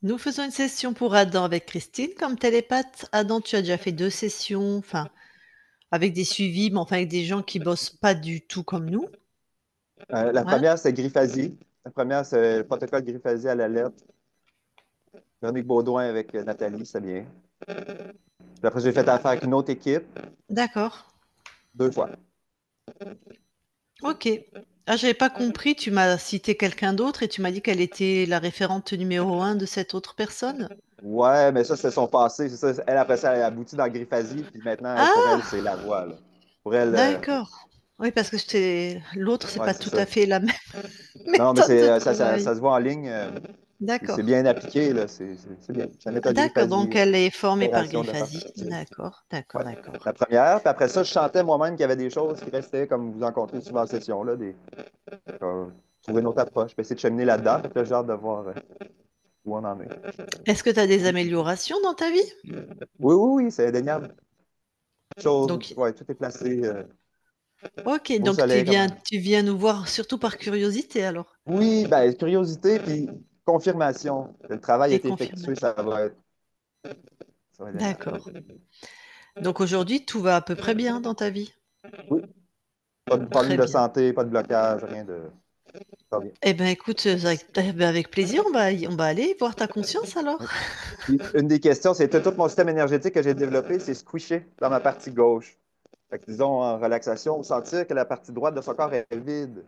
Nous faisons une session pour Adam avec Christine comme télépathe. Adam, tu as déjà fait 2 sessions, enfin, avec des suivis, mais enfin avec des gens qui bossent pas du tout comme nous, La hein? première, c'est Griphasie. La première, c'est le protocole Griphasie à la lettre. Véronique Baudouin avec Nathalie, c'est bien. Puis après, j'ai fait affaire avec une autre équipe, D'accord, 2 fois. OK. Ah, j'avais pas compris, tu m'as cité quelqu'un d'autre et tu m'as dit qu'elle était la référente numéro un de cette autre personne? Ouais, mais ça, c'est son passé. C'est ça. Elle, après ça, elle a abouti dans Griphasie. Puis maintenant, pour elle, Ah! c'est la voix, là. Pour elle, D'accord. Oui, parce que j'étais l'autre, c'est ouais, pas c'est tout ça. à fait la même Non, mais méthode de ça travail. se voit en ligne. C'est D'accord. bien appliqué, là. C'est bien. C'est la méthode D'accord, Griphasie, donc elle est formée par opération de Grifasi. perspective. D'accord, d'accord, Ouais. d'accord. La première. Puis après ça, je chantais moi-même qu'il y avait des choses qui restaient, comme vous en rencontrez souvent en session, là, trouver une autre approche. Puis essayer de cheminer là-dedans. Fait que là, j'ai hâte de voir où on en est. Est-ce que tu as des améliorations dans ta vie? Oui, oui, oui, c'est indéniable. Chose, Donc ouais, tout est placé. OK, Beau donc tu soleil, viens comment? tu viens nous voir surtout par curiosité alors? Oui, ben, curiosité, puis confirmation. Le travail a Et été effectué, confirmation. ça va être génial. D'accord. Donc aujourd'hui, tout va à peu près bien dans ta vie? Oui, pas de problème Très de bien. santé, pas de blocage, rien de. Ça va bien. Eh ben écoute, avec plaisir, on va aller voir ta conscience alors. Oui. Puis, une des questions, c'est tout mon système énergétique que j'ai développé, c'est squishy dans ma partie gauche. Fait que, disons, en relaxation, sentir que la partie droite de son corps est vide.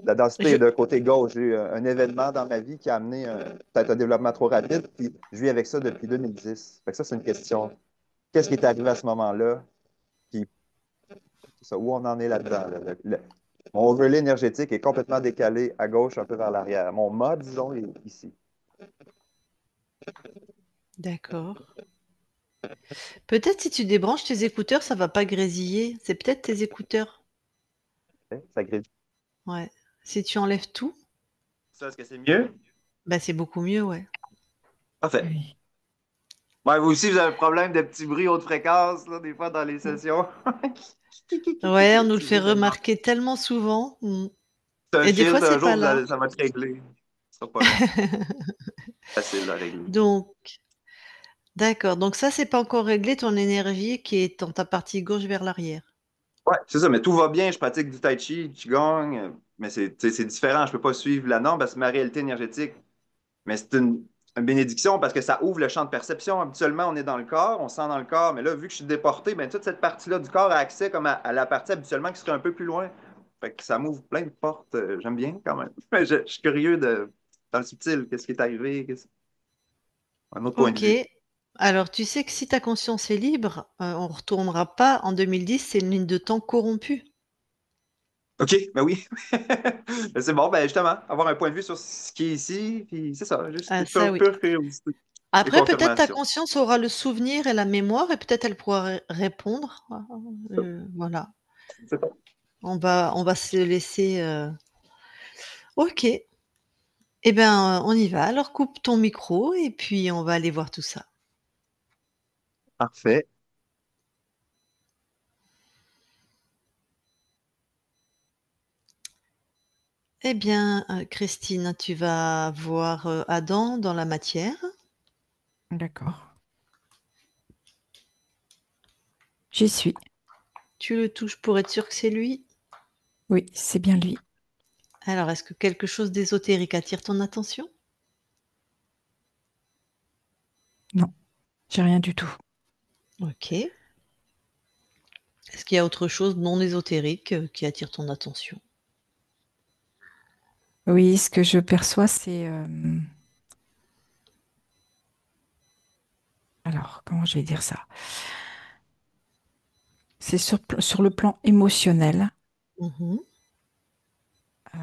La densité Je est de côté gauche. J'ai eu un événement dans ma vie qui a amené peut-être un développement trop rapide, puis je vis avec ça depuis 2010. Fait que ça, c'est une question. Qu'est-ce qui est arrivé à ce moment-là? Puis, c'est ça, où on en est là-dedans? Mon overlay énergétique est complètement décalé à gauche, un peu vers l'arrière. Mon mode, disons, est ici. D'accord. Peut-être si tu débranches tes écouteurs, ça va pas grésiller. C'est peut-être tes écouteurs. Ça grille. Ouais. Si tu enlèves tout, Ça, est-ce que c'est mieux? bah, c'est beaucoup mieux, ouais. Parfait. Oui. Ouais, vous aussi, vous avez un problème de petits bruits haute fréquence, là, des fois, dans les Mmh. sessions. Ouais, on nous le C'est fait juste un remarquer tellement souvent. Mmh. c'est un Et des fois, filtre, c'est un pas jour, là. ça va être réglé. Ce sera pas long. Facile à régler. Donc d'accord, donc ça, c'est pas encore réglé ton énergie qui est dans ta partie gauche vers l'arrière? Ouais, c'est ça, mais tout va bien. Je pratique du tai chi, du qigong, mais tu sais, c'est différent. Je peux pas suivre la norme parce que c'est ma réalité énergétique. Mais c'est une bénédiction parce que ça ouvre le champ de perception. Habituellement, on est dans le corps, on se sent dans le corps, mais là, vu que je suis déporté, ben, toute cette partie-là du corps a accès comme à la partie habituellement qui serait un peu plus loin. Fait que ça m'ouvre plein de portes. J'aime bien quand même. Je suis curieux dans le subtil, qu'est-ce qui est arrivé, un autre point de OK. vue. Alors tu sais que si ta conscience est libre, on retournera pas en 2010, c'est une ligne de temps corrompue. OK, ben oui. Ben c'est bon, ben justement, avoir un point de vue sur ce qui est ici, puis c'est ça, Ah juste ça oui. pure curiosité et Après peut-être ta confirmation. conscience aura le souvenir et la mémoire et peut-être elle pourra répondre. Voilà. C'est ça. On va se laisser, OK. Eh ben, on y va. Alors coupe ton micro et puis on va aller voir tout ça. Parfait. Eh bien, Christine, tu vas voir, Adam dans la matière. D'accord. J'y suis. Tu le touches pour être sûr que c'est lui. Oui, c'est bien lui. Alors, est-ce que quelque chose d'ésotérique attire ton attention? Non, j'ai rien du tout. OK. Est-ce qu'il y a autre chose non ésotérique, qui attire ton attention? Oui, ce que je perçois, c'est... alors, comment je vais dire ça? C'est sur le plan émotionnel. Mmh. euh,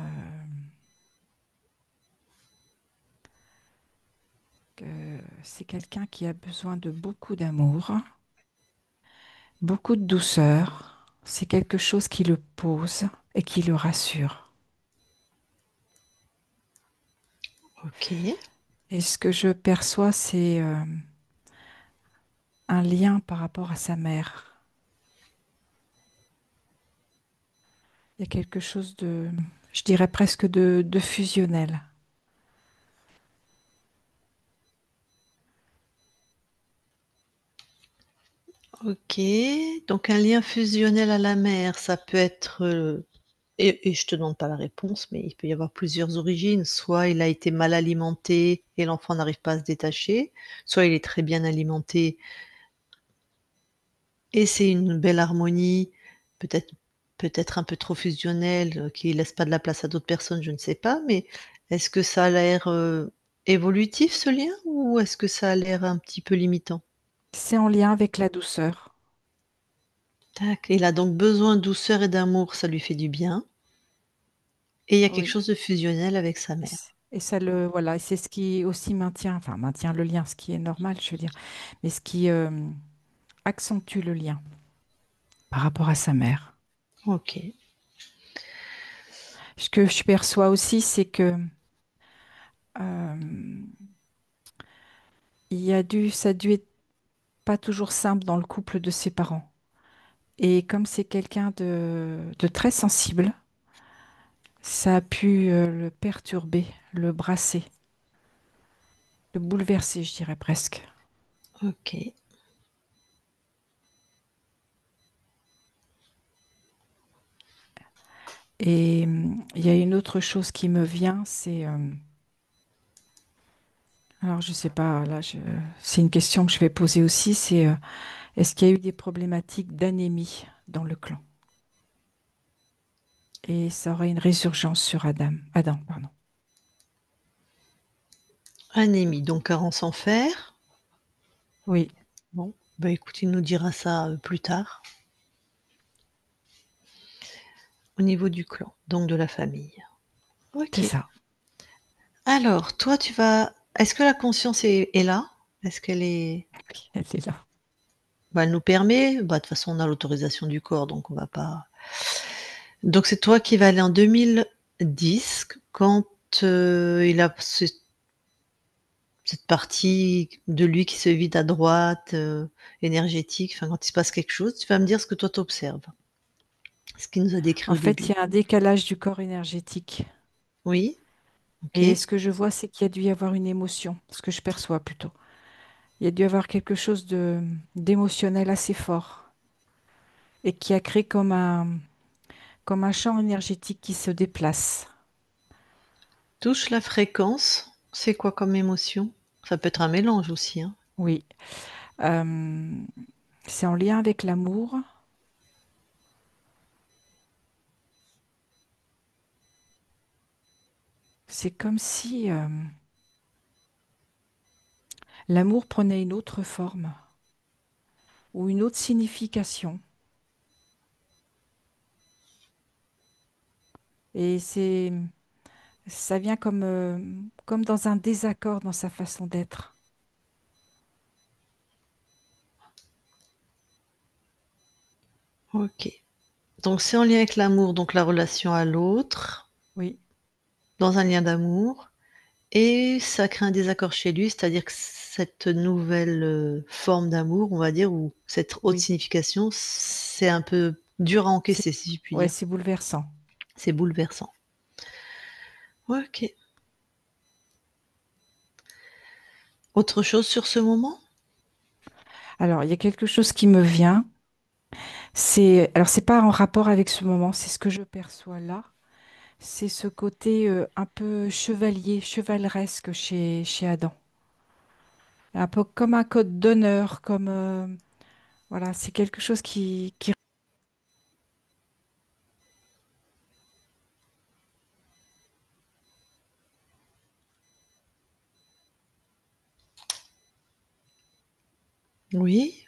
que c'est quelqu'un qui a besoin de beaucoup d'amour, beaucoup de douceur. C'est quelque chose qui le pose et qui le rassure. OK. Et ce que je perçois, c'est un lien par rapport à sa mère. Il y a quelque chose de, je dirais presque de fusionnel. OK, donc un lien fusionnel à la mère, ça peut être, et je te demande pas la réponse, mais il peut y avoir plusieurs origines. Soit il a été mal alimenté et l'enfant n'arrive pas à se détacher, soit il est très bien alimenté et c'est une belle harmonie, peut-être peut-être un peu trop fusionnelle, qui laisse pas de la place à d'autres personnes, je ne sais pas, mais est-ce que ça a l'air, évolutif ce lien ou est-ce que ça a l'air un petit peu limitant? C'est en lien avec la douceur. Tac, il a donc besoin de douceur et d'amour, ça lui fait du bien et il y a quelque Oui. chose de fusionnel avec sa Et mère. c- et ça le voilà, et c'est ce qui aussi maintient, enfin maintient le lien, ce qui est normal, je veux dire, mais ce qui accentue le lien par rapport à sa mère. OK. Ce que je perçois aussi, c'est que euh, ça a dû être pas toujours simple dans le couple de ses parents. Et comme c'est quelqu'un de très sensible, ça a pu le perturber, le brasser, le bouleverser, je dirais presque. OK. Et il y a une autre chose qui me vient, c'est alors, je sais pas, c'est une question que je vais poser aussi, c'est est-ce qu'il y a eu des problématiques d'anémie dans le clan? Et ça aurait une résurgence sur Adam, pardon. Anémie, donc carence en fer. Oui, Bon, bah, écoute, il nous dira ça, plus tard, au niveau du clan, donc de la famille. c'est OK. ça. Alors, toi, tu vas est-ce que la conscience est là? Est-ce qu'elle est Elle est là. bah, elle nous permet bah, de toute façon, on a l'autorisation du corps, donc on va pas donc c'est toi qui vas aller en 2010 quand, il a cette partie de lui qui se vide à droite, énergétique, enfin quand il se passe quelque chose, tu vas me dire ce que toi tu observes. Ce qu'il nous a décrit En au fait, il début. y a un décalage du corps énergétique. Oui? OK. Et ce que je vois, c'est qu'il y a dû y avoir une émotion, ce que je perçois plutôt. Il y a dû y avoir quelque chose d'émotionnel assez fort et qui a créé comme un champ énergétique qui se déplace. Touche la fréquence, c'est quoi comme émotion? Ça peut être un mélange aussi, hein. Oui. Euh, c'est en lien avec l'amour. C'est comme si l'amour prenait une autre forme ou une autre signification. Et ça vient comme dans un désaccord dans sa façon d'être. OK. Donc c'est en lien avec l'amour, donc la relation à l'autre, Oui, dans un lien d'amour et ça crée un désaccord chez lui, c'est-à-dire que cette nouvelle, forme d'amour, on va dire, ou cette haute oui. signification, c'est un peu dur à C'est, encaisser, si je puis ouais, dire. c'est bouleversant. C'est bouleversant. OK. Autre chose sur ce moment? Alors, il y a quelque chose qui me vient. Alors, c'est pas en rapport avec ce moment, c'est ce que je perçois là. C'est ce côté un peu chevalier, chevaleresque chez Adam. Un peu comme un code d'honneur, voilà, c'est quelque chose qui... Oui?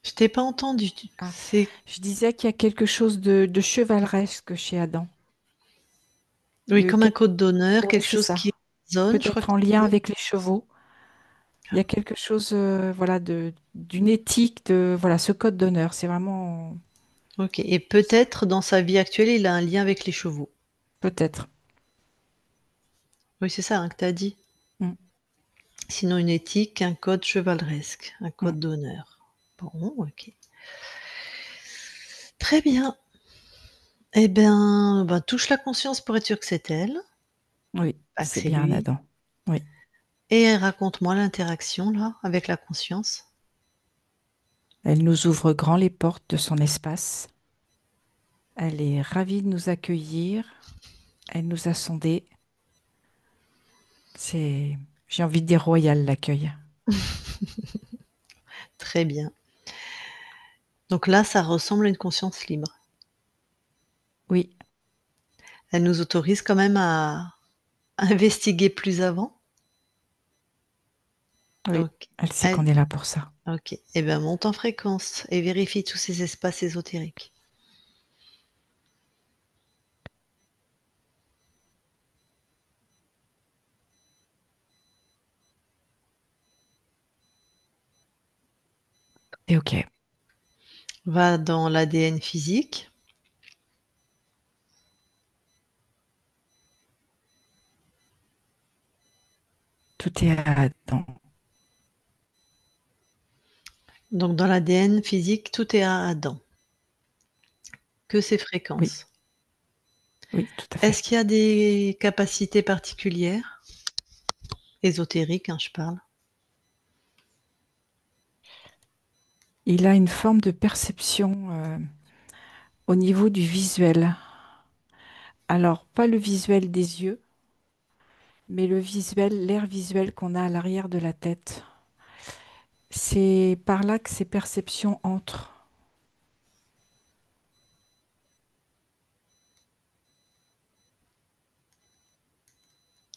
Je t'ai pas entendu. Ah, C'est je disais qu'il y a quelque chose de chevaleresque chez Adam. oui, comme un Quelque... code d'honneur, Ouais, quelque c'est chose ça. qui résonne, je crois Peut-être que en tu lien disais? avec les chevaux. Il y a quelque chose, voilà, d'une éthique, voilà, ce code d'honneur. C'est vraiment, OK et peut-être dans sa vie actuelle, il a un lien avec les chevaux. peut-être. Oui, c'est ça, hein, que tu as dit? Mm, Sinon une éthique, un code chevaleresque, un mm. code d'honneur. Bon, OK. Très bien. Eh ben, bah, touche la conscience pour être sûr que c'est elle, Oui, pas que c'est c'est bien un lui Adam. Oui. et raconte-moi l'interaction là, avec la conscience. Elle nous ouvre grand les portes de son espace. Elle est ravie de nous accueillir. Elle nous a sondés. C'est, j'ai envie de dire royal l'accueil. Très bien. Donc là, ça ressemble à une conscience libre. Oui, Elle nous autorise quand même à investiguer plus avant. oui. OK. Elle sait qu'on Elle est là pour ça. OK. Eh bien, monte en fréquence et vérifie tous ces espaces ésotériques. Et ok. Va dans l'ADN physique. Tout est à Adam. Donc dans l'ADN physique, tout est à Adam. Que ces Oui, fréquences. oui, tout à fait. Est-ce qu'il y a des capacités particulières? Ésotériques, hein, je parle. Il a une forme de perception au niveau du visuel. Alors, pas le visuel des yeux, mais le visuel, l'air visuel qu'on a à l'arrière de la tête. C'est par là que ces perceptions entrent.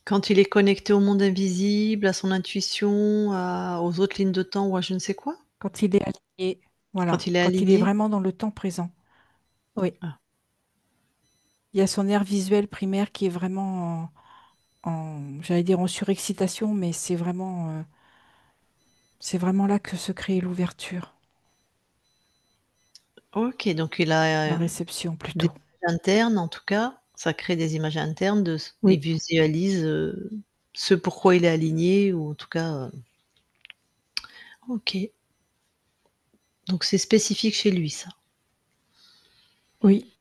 Quand il est connecté au monde invisible, à son intuition, aux autres lignes de temps ou à je ne sais quoi? Quand il est aligné, Quand voilà, il est quand il est aligné? vraiment dans le temps présent. Oui, Ah, il y a son air visuel primaire qui est vraiment j'allais dire en surexcitation, mais c'est vraiment là que se crée l'ouverture, OK, donc il a, la réception des plutôt. images internes en tout cas, ça crée des images internes il Oui, visualise, ce pourquoi il est aligné ou en tout cas, OK. Donc c'est spécifique chez lui ça. oui,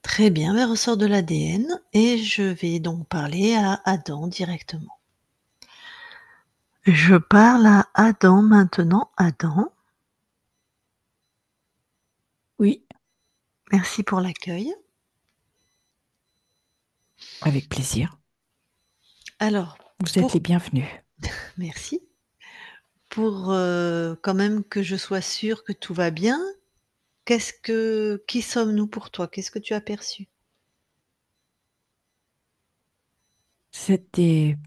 Très bien, bah, ressort de l'ADN et je vais donc parler à Adam directement. Je parle à Adam maintenant. Adam, oui, merci pour l'accueil. avec plaisir. Alors, Vous êtes les pour bienvenus. merci. Pour, quand même que je sois sûre que tout va bien, qui sommes-nous pour toi? Qu'est-ce que tu as perçu? Vous êtes des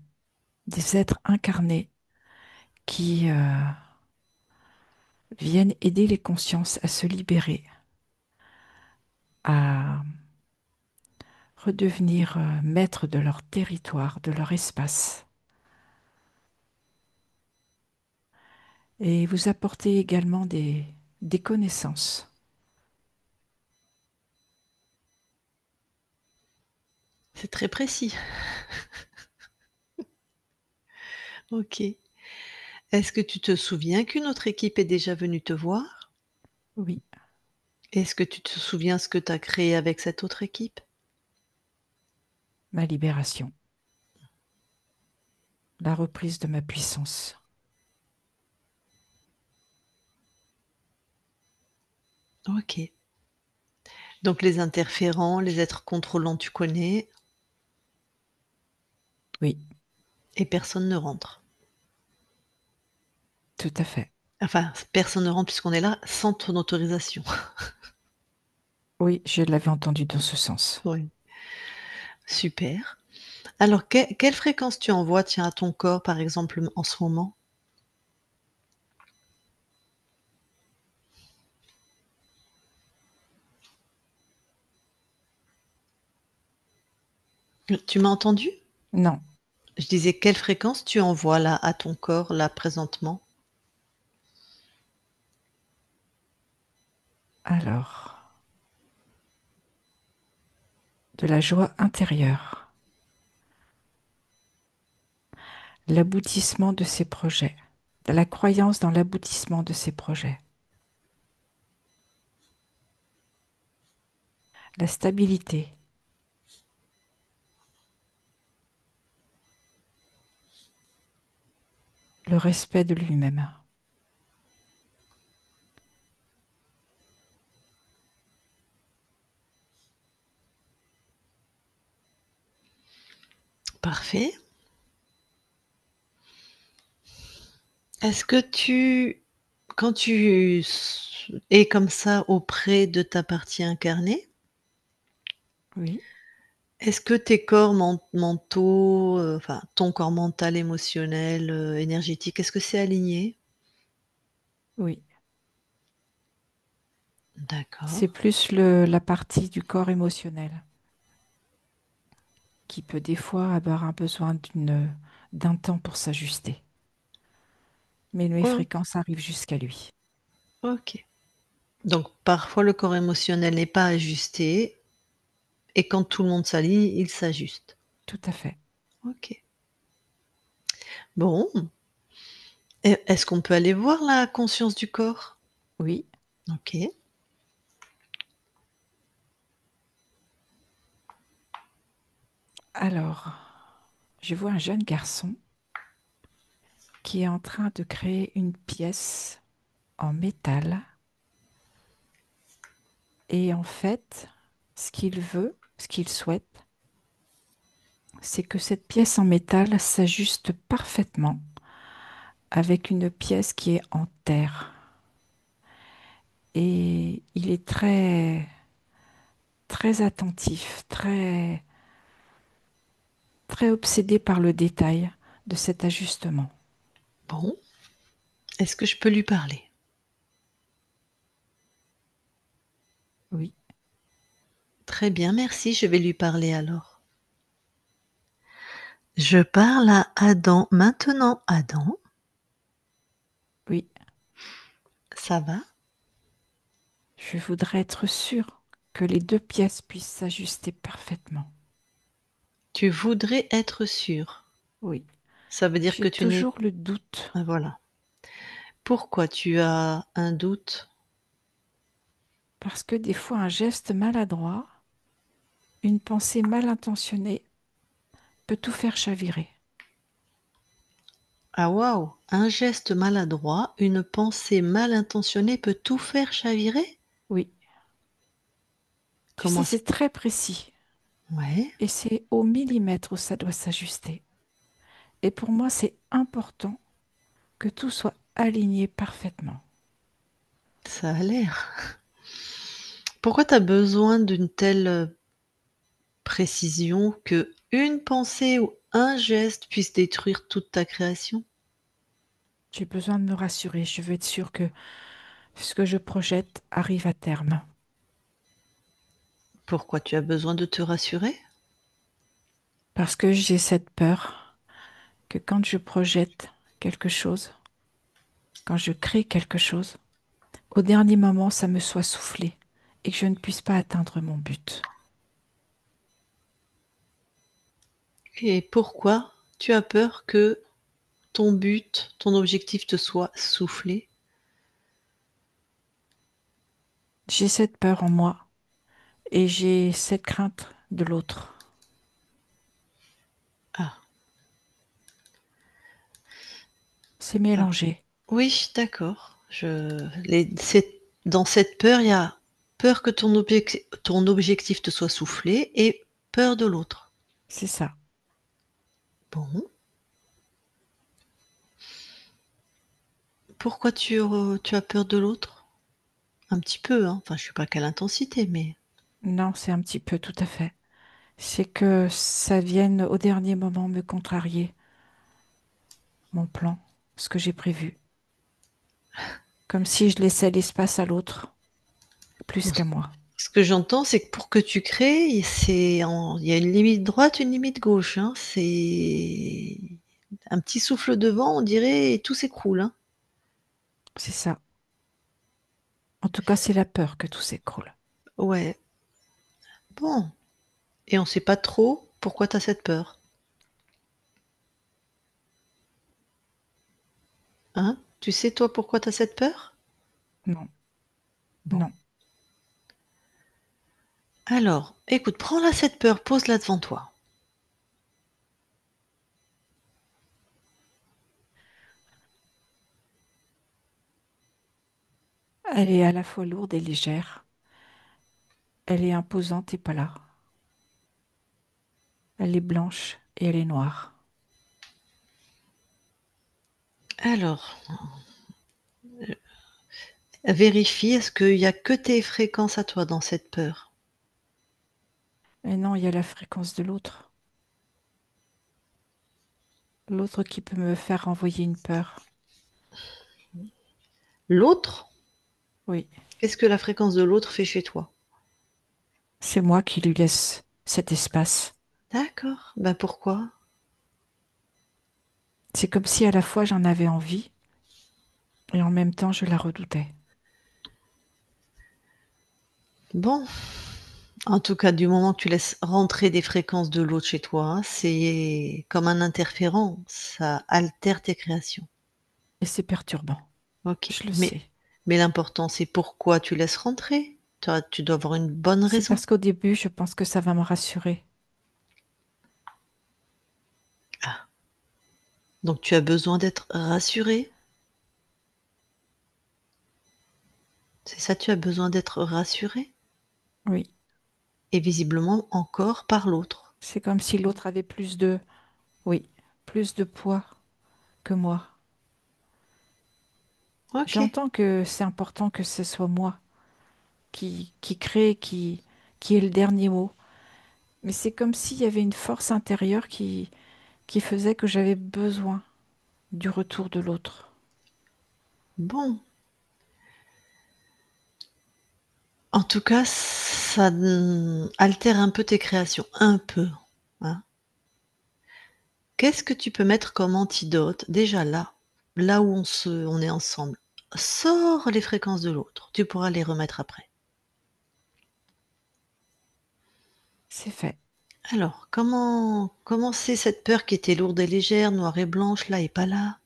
êtres incarnés qui viennent aider les consciences à se libérer, à redevenir maîtres de leur territoire, de leur espace. Et vous apportez également des connaissances. C'est très précis. OK. Est-ce que tu te souviens qu'une autre équipe est déjà venue te voir? Oui, Est-ce que tu te souviens ce que tu as créé avec cette autre équipe? ma libération, la reprise de ma puissance. OK. Donc les interférents, les êtres contrôlants, tu connais Oui, et personne ne rentre. tout à fait. Enfin, personne ne rentre puisqu'on est là sans ton autorisation. Oui, je l'avais entendu dans ce sens. Oui, super. Alors quelle fréquence tu envoies, tiens, à ton corps, par exemple, en ce moment? Tu m'as entendu? Non. Je disais quelle fréquence tu envoies là, à ton corps, là, présentement? Alors, de la joie intérieure, l'aboutissement de ses projets, de la croyance dans l'aboutissement de ses projets, la stabilité, le respect de lui-même. Parfait. Est-ce que tu quand tu es comme ça auprès de ta partie incarnée, Oui, est-ce que tes corps mentaux, enfin ton corps mental, émotionnel, énergétique, est-ce que c'est aligné? oui. D'accord. C'est plus la partie du corps émotionnel qui peut des fois avoir un besoin d'un temps pour s'ajuster. Mais mes Oh, fréquences arrivent jusqu'à lui. OK. Donc parfois le corps émotionnel n'est pas ajusté et quand tout le monde s'aligne, il s'ajuste. Tout à fait. OK. Bon, est-ce qu'on peut aller voir la conscience du corps? Oui. OK. Alors, je vois un jeune garçon qui est en train de créer une pièce en métal. Et en fait, ce qu'il veut, ce qu'il souhaite, c'est que cette pièce en métal s'ajuste parfaitement avec une pièce qui est en terre. Et il est très attentif, très obsédé par le détail de cet ajustement. Bon, est-ce que je peux lui parler? Oui, Très bien, merci, je vais lui parler alors. Je parle à Adam maintenant. Adam, oui, ça va? je voudrais être sûre que les deux pièces puissent s'ajuster parfaitement. Tu voudrais être sûr. Oui, Ça veut dire j'ai que tu n'es toujours le doute ah voilà. Pourquoi tu as un doute? parce que des fois un geste maladroit, une pensée mal intentionnée peut tout faire chavirer. Ah waouh! Un geste maladroit, une pensée mal intentionnée peut tout faire chavirer? Oui, tu sais, Comment c c'est très précis ouais, et c'est au millimètre où ça doit s'ajuster. Et pour moi, c'est important que tout soit aligné parfaitement. ça a l'air. Pourquoi tu as besoin d'une telle, précision que une pensée ou un geste puisse détruire toute ta création? J'ai besoin de me rassurer. Je veux être sûre que ce que je projette arrive à terme. Pourquoi tu as besoin de te rassurer? Parce que j'ai cette peur que quand je projette quelque chose, quand je crée quelque chose, au dernier moment, ça me soit soufflé et que je ne puisse pas atteindre mon but. Et pourquoi tu as peur que ton but, ton objectif te soit soufflé? J'ai cette peur en moi et j'ai cette crainte de l'autre. Ah, C'est ah. mélangé, Oui, d'accord. Dans cette peur, il y a peur que ton objectif te soit soufflé et peur de l'autre. c'est ça. Bon, pourquoi tu as peur de l'autre? Un petit peu, hein, enfin, je sais pas quelle intensité, mais Non, c'est un petit peu tout à fait. C'est que ça vienne au dernier moment me contrarier, mon plan, ce que j'ai prévu. Comme si je laissais l'espace à l'autre plus bon, qu'à moi. ce que j'entends, c'est que pour que tu crées, il y a une limite droite, une limite gauche, hein. C'est un petit souffle de vent, on dirait, et tout s'écroule, hein. C'est ça. En tout cas, c'est la peur que tout s'écroule. Ouais, bon, et on sait pas trop pourquoi tu as cette peur, hein? Tu sais, toi, pourquoi tu as cette peur? Non, Bon. non. Alors, écoute, prends là cette peur, pose-la devant toi. Elle est à la fois lourde et légère. Elle est imposante et pas là. Elle est blanche et elle est noire. Alors, vérifie, est-ce qu'il y a que tes fréquences à toi dans cette peur? Et non, il y a la fréquence de l'autre. L'autre qui peut me faire renvoyer une peur. L'autre? Oui, Qu'est-ce que la fréquence de l'autre fait chez toi? c'est moi qui lui laisse cet espace. D'accord. Ben pourquoi? C'est comme si à la fois j'en avais envie et en même temps je la redoutais. Bon, en tout cas, du moment que tu laisses rentrer des fréquences de l'autre chez toi, hein, c'est comme un interférent, ça altère tes créations. Et c'est perturbant, OK, je le mais sais. l'important, c'est pourquoi tu laisses rentrer. Tu dois avoir une bonne C'est raison. parce qu'au début, je pense que ça va me rassurer. Ah, donc tu as besoin d'être rassuré? C'est ça, tu as besoin d'être rassuré? Oui, Et visiblement encore par l'autre. c'est comme si l'autre avait oui, plus de poids que moi. OK. J'entends que c'est important que ce soit moi qui crée, qui ait le dernier mot. Mais c'est comme s'il y avait une force intérieure qui faisait que j'avais besoin du retour de l'autre. Bon, en tout cas, ça, altère un peu tes créations, un peu, hein. Qu'est-ce que tu peux mettre comme antidote? Déjà là où on est ensemble, sors les fréquences de l'autre, tu pourras les remettre après. C'est fait. Alors, comment c'est cette peur qui était lourde et légère, noire et blanche, là et pas là?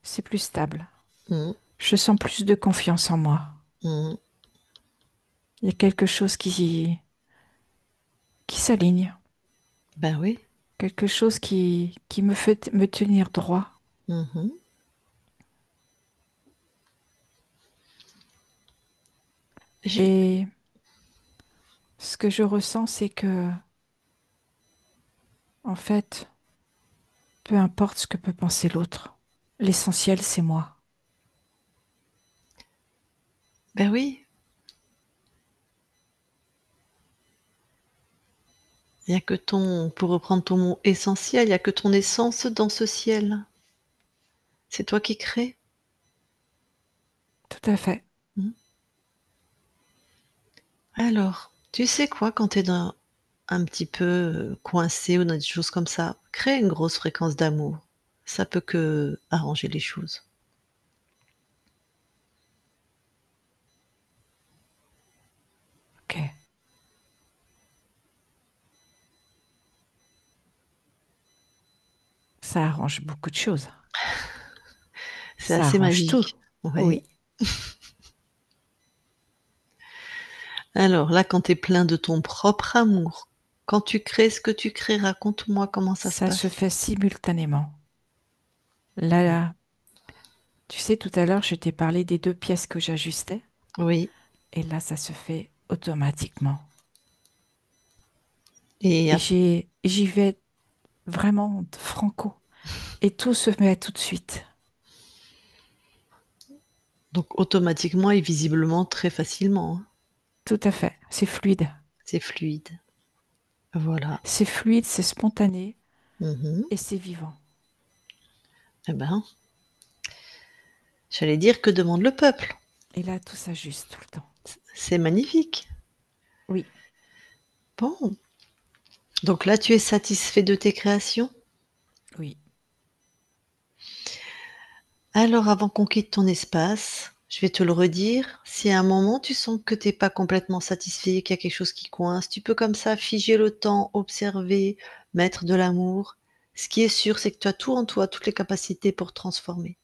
C'est plus stable. Mmh, Je sens plus de confiance en moi. mmh. Il y a quelque chose qui s'aligne, Ben oui. quelque chose qui me fait me tenir droit. Mmh. J'ai Et ce que je ressens, c'est que, en fait, peu importe ce que peut penser l'autre, l'essentiel, c'est moi. Ben oui, il y a que ton pour reprendre ton mot essentiel, il y a que ton essence dans ce ciel. C'est toi qui crées. Tout à fait. Mmh. Alors, tu sais quoi? Quand tu es dans un petit peu, coincé ou dans des choses comme ça, crée une grosse fréquence d'amour. Ça peut que arranger les choses. Ok. Ça arrange beaucoup de choses. C'est Ça assez arrange tout. magique. Ouais. Oui. Alors là, quand tu es plein de ton propre amour, quand tu crées ce que tu crées, raconte-moi comment ça se Ça se passe? fait simultanément. Là, tu sais, tout à l'heure, je t'ai parlé des deux pièces que j'ajustais. Oui, Et là, ça se fait automatiquement. et Et ap j'y vais vraiment franco. Et tout se met tout de suite. donc automatiquement et visiblement très facilement, hein. Tout à fait. C'est fluide. C'est fluide. Voilà. C'est fluide, c'est spontané Mmh. et c'est vivant. Eh ben, j'allais dire: «Que demande le peuple?» Et là, tout s'ajuste tout le temps. C'est magnifique. Oui, Bon, donc là, tu es satisfait de tes créations? oui. Alors avant qu'on quitte ton espace, je vais te le redire, si à un moment tu sens que tu es pas complètement satisfait, qu'il y a quelque chose qui coince, tu peux comme ça figer le temps, observer, mettre de l'amour. Ce qui est sûr, c'est que tu as tout en toi, toutes les capacités pour transformer.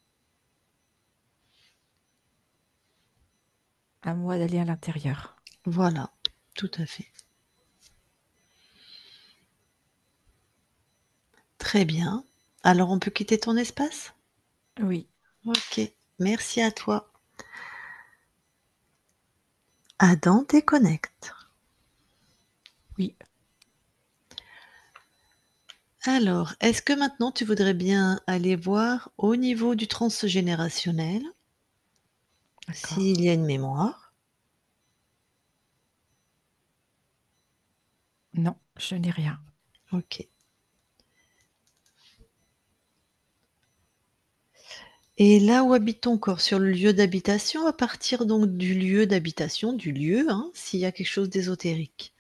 À moi d'aller à l'intérieur. Voilà, tout à fait. Très bien. Alors on peut quitter ton espace? Oui. OK, merci à toi. Adam déconnecte. Oui, Alors, est-ce que maintenant tu voudrais bien aller voir au niveau du transgénérationnel d'accord. s'il y a une mémoire? Non, je n'ai rien. OK. Et là où habite ton corps, sur le lieu d'habitation, à partir donc du lieu d'habitation, du lieu, hein, s'il y a quelque chose d'ésotérique.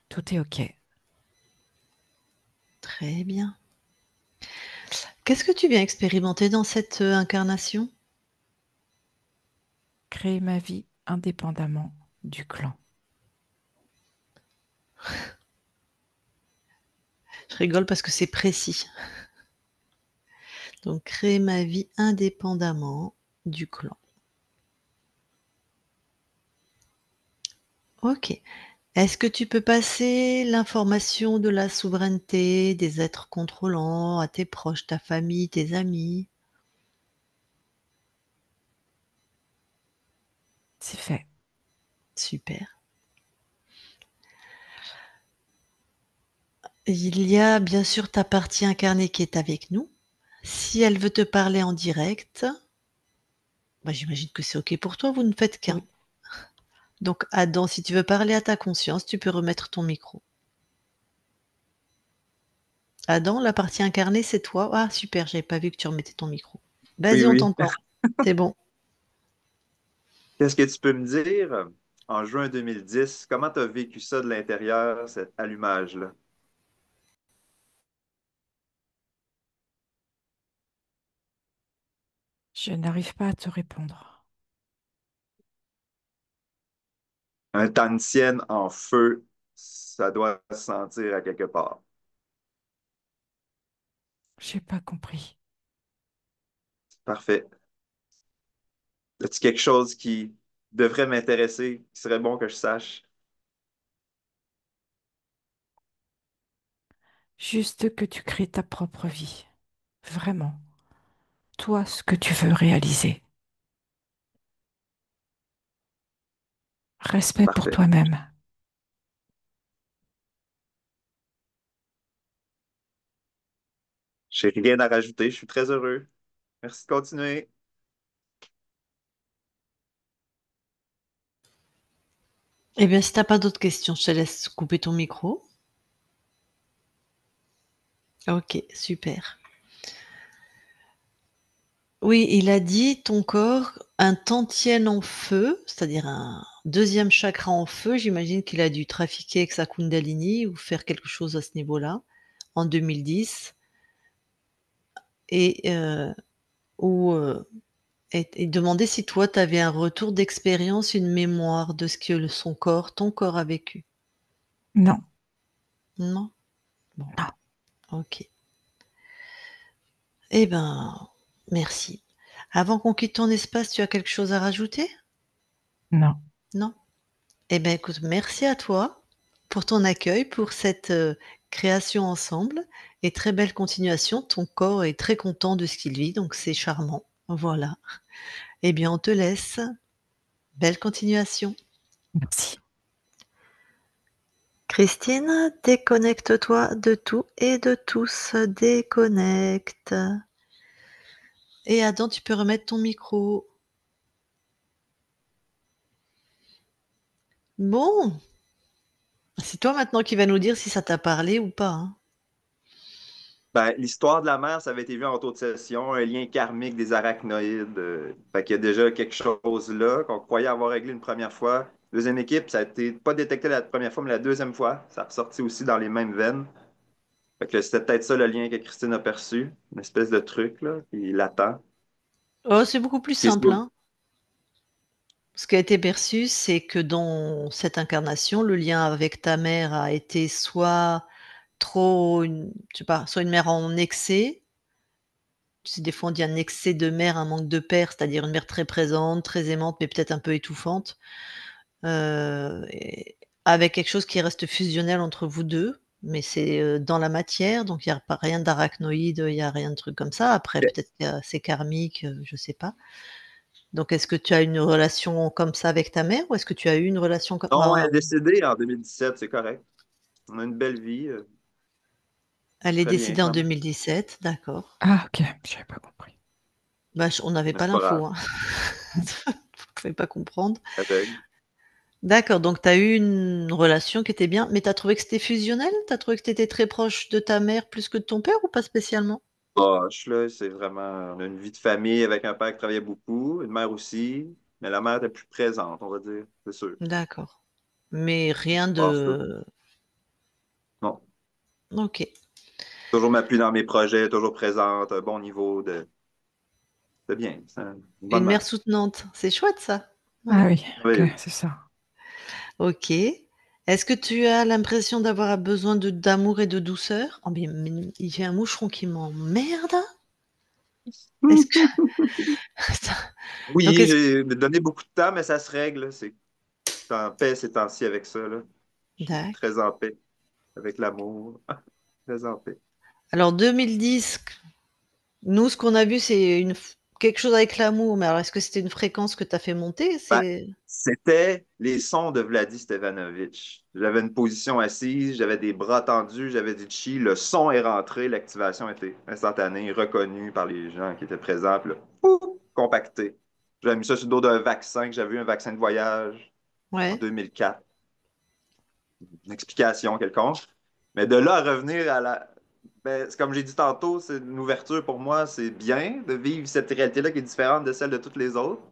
Tout est OK. Très bien. Qu'est-ce que tu viens expérimenter dans cette, incarnation? Créer ma vie indépendamment du clan. Je rigole parce que c'est précis. Donc créer ma vie indépendamment du clan. OK. Est-ce que tu peux passer l'information de la souveraineté des êtres contrôlants à tes proches, ta famille, tes amis? C'est fait. Super. Il y a bien sûr ta partie incarnée qui est avec nous. Si elle veut te parler en direct, bah, j'imagine que c'est OK pour toi, vous ne faites qu'un. Oui. Donc Adam, si tu veux parler à ta conscience, tu peux remettre ton micro. Adam, la partie incarnée, c'est toi? Ah super, j'avais pas vu que tu remettais ton micro. Oui, Vas-y, on oui. t'entend. C'est bon. Qu'est-ce que tu peux me dire en juin 2010? Comment tu as vécu ça de l'intérieur, cet allumage-là? Je n'arrive pas à te répondre. Un Tantien en feu, ça doit se sentir à quelque part. J'ai pas compris. Parfait. As-tu quelque chose qui devrait m'intéresser, qui serait bon que je sache? Juste que tu crées ta propre vie. Vraiment. Toi, ce que tu veux réaliser. Respect pour Parfait. toi-même. J'ai rien à rajouter, je suis très heureux. Merci de continuer. Eh bien, si tu as pas d'autres questions, je te laisse couper ton micro. OK, super. Oui, il a dit ton corps, un tantien en feu, c'est-à-dire un deuxième chakra en feu. J'imagine qu'il a dû trafiquer avec sa Kundalini ou faire quelque chose à ce niveau-là, en 2010 et ou et demander si toi, tu avais un retour d'expérience, une mémoire de ce que le son corps ton corps a vécu? Non, Non? Bon, non, OK. Eh ben, merci. Avant qu'on quitte ton espace, tu as quelque chose à rajouter? non. Non? Eh ben, écoute, merci à toi pour ton accueil, pour cette, création ensemble et très belle continuation. Ton corps est très content de ce qu'il vit, donc c'est charmant. Voilà. Eh bien, on te laisse. Belle continuation. Merci. Christine, déconnecte-toi de tout et de tous. Déconnecte. Et Adam, tu peux remettre ton micro. Bon, c'est toi maintenant qui vas nous dire si ça t'a parlé ou pas, hein. Ben, l'histoire de la mer, ça avait été vu en retour de session, un lien karmique des arachnoïdes. Fait qu'il y a déjà quelque chose là qu'on croyait avoir réglé une première fois. Deuxième équipe, ça a été pas détecté la première fois, mais la deuxième fois, ça a ressorti aussi dans les mêmes veines. Fait que c'était peut-être ça le lien que Christine a perçu, une espèce de truc là, qui l'attend. Oh, c'est beaucoup plus Qui est simple, hein. Ce qui a été perçu, c'est que dans cette incarnation, le lien avec ta mère a été soit trop une je sais pas, soit une mère en excès. Tu sais, des fois, on dit un excès de mère, un manque de père, c'est-à-dire une mère très présente, très aimante, mais peut-être un peu étouffante, et avec quelque chose qui reste fusionnel entre vous 2, mais c'est, dans la matière, donc il y a pas rien d'arachnoïde, il y a rien de truc comme ça. Après, OK. peut-être que c'est karmique, je sais pas. Donc est-ce que tu as une relation comme ça avec ta mère ou est-ce que tu as eu une relation comme Non, elle est décédée en 2017, c'est correct. On a une belle vie, elle est très bien décédée en quand même. 2017, d'accord. Ah, ok, j'avais pas compris. Bah, on n'avait Mais pas c'est pas l'info, grave, hein. Vous pouvez pas comprendre. aveugle. D'accord, donc tu as eu une relation qui était bien, mais tu as trouvé que c'était fusionnel? Tu as trouvé que tu étais très proche de ta mère plus que de ton père ou pas spécialement? Proche, là, c'est vraiment. On a une vie de famille avec un père qui travaillait beaucoup, une mère aussi, mais la mère était plus présente, on va dire, c'est sûr. D'accord, mais rien Je pense que de non. OK. Toujours m'appuie dans mes projets, toujours présente, un bon niveau de. C'est bien, c'est une bonne Une mère mère. soutenante, c'est chouette ça. Ah Ouais. oui, ok, Merveilleuse. c'est ça. OK. Est-ce que tu as l'impression d'avoir besoin d'amour et de douceur? Oh mais j'ai un moucheron qui m'emmerde. Est-ce que donc Oui, est-ce j'ai donné beaucoup de temps, mais ça se règle. C'est en paix ces temps-ci avec ça, là. Je suis D'acc très en paix avec l'amour. Très en paix. alors 2010, nous, ce qu'on a vu, c'est quelque chose avec l'amour, mais alors est-ce que c'était une fréquence que tu as fait monter? Ben, C'est c'était les sons de Vladi Stevanovic. J'avais une position assise, j'avais des bras tendus, j'avais du chi, le son est rentré, l'activation était instantanée, reconnue par les gens qui étaient présents, puis là, pouf, compacté. J'avais mis ça sur le dos d'un vaccin, que j'avais eu un vaccin de voyage en ouais. 2004, une explication quelconque. Mais de là à revenir à la. Ben, c'est comme j'ai dit tantôt, c'est une ouverture pour moi, c'est bien de vivre cette réalité-là qui est différente de celle de toutes les autres,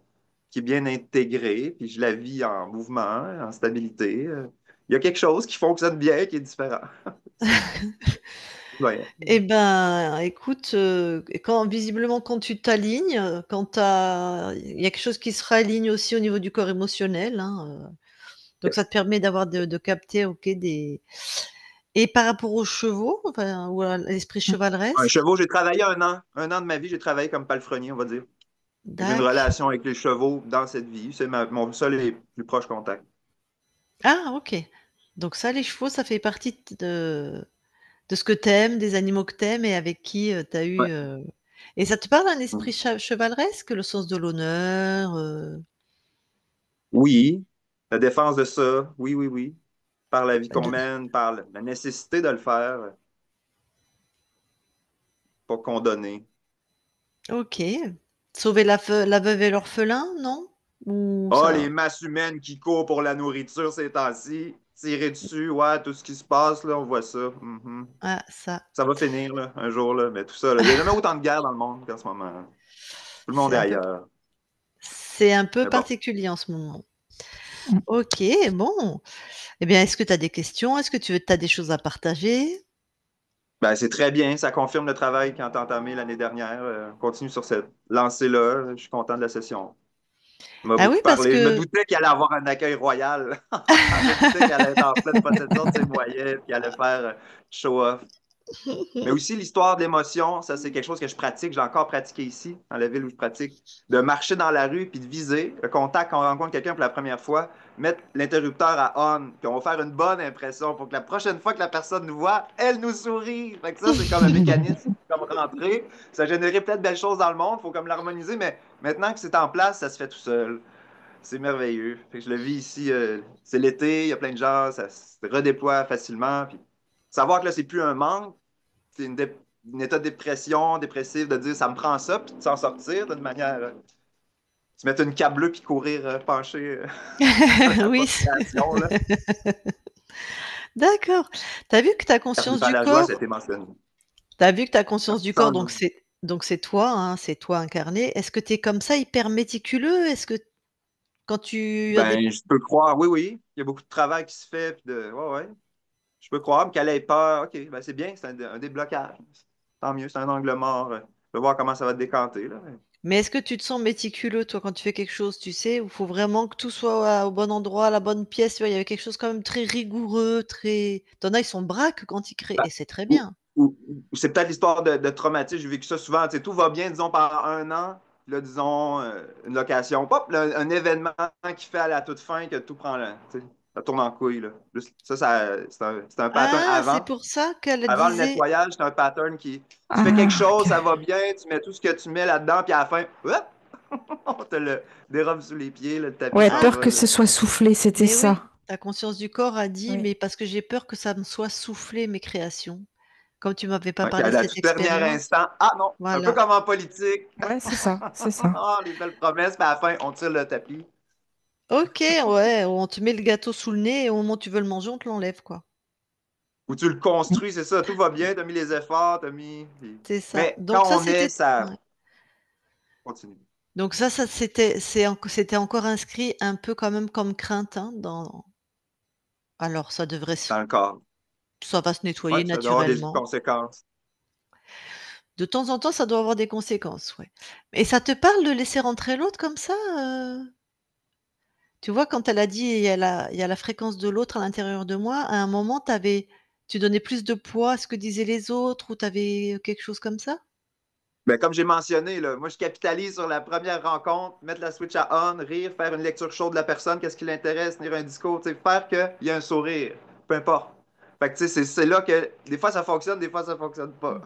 qui est bien intégrée, puis je la vis en mouvement, en stabilité. Il y a quelque chose qui fonctionne bien, qui est différent. C'est ouais. Eh ben, écoute, quand visiblement quand tu t'alignes, quand tu il y a quelque chose qui se réaligne aussi au niveau du corps émotionnel, hein, donc ça te permet de capter, OK, des et par rapport aux chevaux, enfin, ou à l'esprit Un chevaleresque? cheval, j'ai travaillé un an de ma vie, j'ai travaillé comme palefrenier, on va dire. J'ai une Dac relation avec les chevaux dans cette vie. C'est mon seul et plus proche contact. ah OK. Donc ça, les chevaux, ça fait partie de ce que tu aimes, des animaux que tu aimes et avec qui, tu as Ouais. eu, et ça te parle un esprit chevaleresque, le sens de l'honneur, Oui, la défense de ça, oui, oui, oui. Par la vie qu'on de mène, par la nécessité de le faire, pas condamner. OK. Sauver la veuve et l'orphelin, non? Ou Ah, ça les masses humaines qui courent pour la nourriture ces temps-ci, tirer dessus, ouais, tout ce qui se passe, là, on voit ça. Mhm. ah ça, Ça va finir, là, un jour, là, mais tout ça, là. Il n'y a jamais autant de guerre dans le monde qu'en ce moment, hein. Tout le monde c'est est un peu ailleurs. c'est un peu Mais bon. particulier en ce moment. Mm. OK, bon. Eh bien, est-ce que tu as des questions? Est-ce que tu as des choses à partager? Ben, c'est très bien. Ça confirme le travail qu'on a entamé l'année dernière. On continue sur cette lancée-là. Je suis content de la session. On m'a Ah oui, beaucoup parce parlé. Je me que doutais qu'il allait avoir un accueil royal. Je me doutais qu'elle allait être en pleine possession de ses moyens, qu'il allait faire show-off. Mais aussi l'histoire de l'émotion, ça c'est quelque chose que je pratique, j'ai encore pratiqué ici, dans la ville où je pratique, de marcher dans la rue puis de viser le contact quand on rencontre quelqu'un pour la première fois, mettre l'interrupteur à on, puis on va faire une bonne impression pour que la prochaine fois que la personne nous voit, elle nous sourit. Fait que ça, c'est comme un mécanisme, comme rentrer. Ça générait peut-être belles choses dans le monde, il faut comme l'harmoniser, mais maintenant que c'est en place, ça se fait tout seul. C'est merveilleux. Fait que je le vis ici, c'est l'été, il y a plein de gens, ça se redéploie facilement. Puis savoir que là, c'est plus un manque, c'est un état de dépression, dépressif, de dire ça me prend ça, puis de s'en sortir d'une manière. Se mettre une cape bleue puis courir penché à la oui. population, là. D'accord. Tu as vu que tu as Carnet conscience par du la joie, ça a corps? été mentionné. Tu as vu que tu as conscience du corps, Sans doute. donc c'est toi, hein, c'est toi incarné. Est-ce que tu es comme ça, hyper méticuleux? Est-ce que quand tu as des Ben, je peux croire, oui, oui. Il y a beaucoup de travail qui se fait, puis de. Ouais, ouais. Je peux croire qu'elle ait peur. OK, ben c'est bien, c'est un déblocage. Tant mieux, c'est un angle mort. Je vais voir comment ça va te décanter, là. mais est-ce que tu te sens méticuleux, toi, quand tu fais quelque chose, tu sais, où il faut vraiment que tout soit au bon endroit, à la bonne pièce, tu vois? Il y avait quelque chose quand même très rigoureux, très tu en as, ils sont braques quand ils créent et c'est très Ou, bien. ou c'est peut-être l'histoire de traumatisme. J'ai vécu ça souvent. Tu sais, tout va bien, disons, pendant un an. Là, disons, une location. Pop, là, un événement qui fait à la toute fin que tout prend là. Tu sais, ça tourne en couille. Là. C'est un pattern Ah, c'est avant. pour ça qu'elle Avant le disait nettoyage, c'est un pattern qui. Tu fais quelque Ah, chose, ok. ça va bien, tu mets tout ce que tu mets là-dedans, puis à la fin, hop! On te le dérobe sous les pieds, le tapis Ouais, s'en Ah, peur va. que ce soit soufflé, c'était mais oui, ça. ta conscience du corps a dit: Oui, «Mais parce que j'ai peur que ça me soit soufflé mes créations». Comme tu m'avais pas Ouais, puis parlé à de la cette toute dernière expérience. instant, ah non, un peu Voilà. comme en politique. ouais, c'est ça, c'est ça. Ah, les belles promesses, puis à la fin, on tire le tapis. OK, ouais, on te met le gâteau sous le nez et au moment où tu veux le manger, on te l'enlève, quoi. Ou tu le construis, c'est ça, tout va bien, t'as mis les efforts, t'as mis. C'est ça. Mais Donc quand ça, on est, c'était ça ouais. continue. Donc ça c'était encore inscrit un peu quand même comme crainte, hein, dans alors Dans le corps. ça va se Oui, nettoyer ça doit avoir des naturellement. conséquences. De temps en temps, ça doit avoir des conséquences, ouais. Et ça te parle de laisser rentrer l'autre comme ça, Tu vois, quand elle a dit: «Il y a la fréquence de l'autre à l'intérieur de moi», à un moment, tu donnais plus de poids à ce que disaient les autres ou tu avais quelque chose comme ça? Ben, comme j'ai mentionné, là, moi, je capitalise sur la première rencontre, mettre la switch à on, rire, faire une lecture chaude de la personne, qu'est-ce qui l'intéresse, tenir un discours, tu sais, faire qu'il y ait un sourire, peu importe. Fait que, tu sais, c'est là que des fois ça fonctionne, des fois ça fonctionne pas.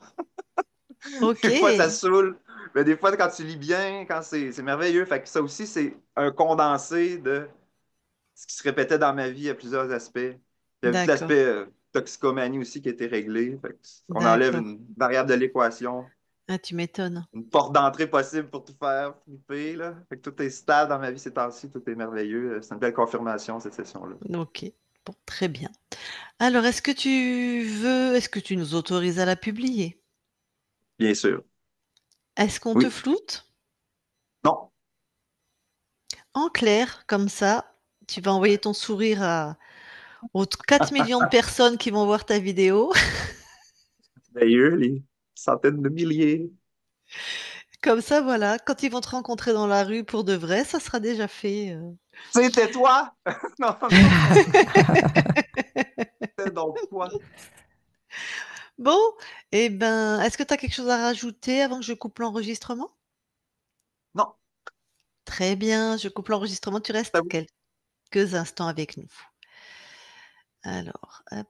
Des fois ça OK, saoule, mais des fois quand tu lis bien, quand c'est merveilleux. Fait que ça aussi, c'est un condensé de ce qui se répétait dans ma vie à plusieurs aspects. Il y avait tout d'accord, l'aspect toxicomanie aussi qui a été réglé. Fait que on enlève d'accord. une variable de l'équation, Ah, tu m'étonnes. une porte d'entrée possible pour tout faire flipper, là. Fait que tout est stable dans ma vie ces temps-ci, tout est merveilleux. C'est une belle confirmation, cette session-là. OK, bon, très bien. Alors est-ce que tu nous autorises à la publier? Bien sûr. Est-ce qu'on te Oui. floute? Non. En clair, comme ça, tu vas envoyer ton sourire aux 4 millions de personnes qui vont voir ta vidéo. Merveilleux, les centaines de milliers. Comme ça, voilà, quand ils vont te rencontrer dans la rue pour de vrai, ça sera déjà fait, C'était toi? Non, non. C'était donc toi. Bon, et ben, est-ce que tu as quelque chose à rajouter avant que je coupe l'enregistrement? Non, Très bien, je coupe l'enregistrement, tu c'est à restes vous. quelques instants avec nous. Alors, hop.